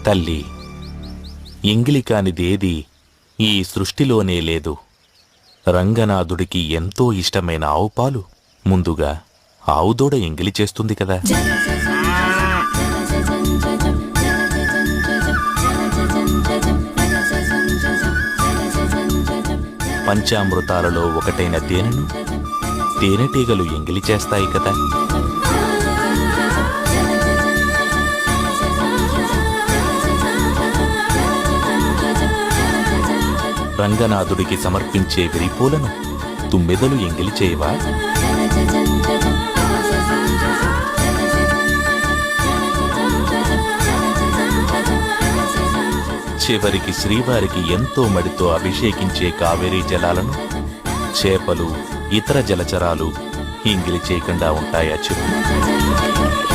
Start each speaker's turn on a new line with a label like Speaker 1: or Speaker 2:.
Speaker 1: తల్లి, ఎంగిలి కానిదేది ఈ సృష్టిలోనే లేదు. రంగనాథుడికి ఎంతో ఇష్టమైన ఆవుపాలు ముందుగా ఆవుదూడ ఎంగిలి చేస్తుంది కదా. పంచామృతాలలో ఒకటైన తేనెను తేనెటీగలు ఎంగిలి చేస్తాయి కదా. రంగనాథుడికి సమర్పించే విరిపూలను తుమ్మెదలు ఎంగిలి చేయవా? చివరికి శ్రీవారికి ఎంతో మడితో అభిషేకించే కావేరీ జలాలను చేపలు, ఇతర జలచరాలు ఎంగిలి చేయకుండా ఉంటాయా చెప్పు?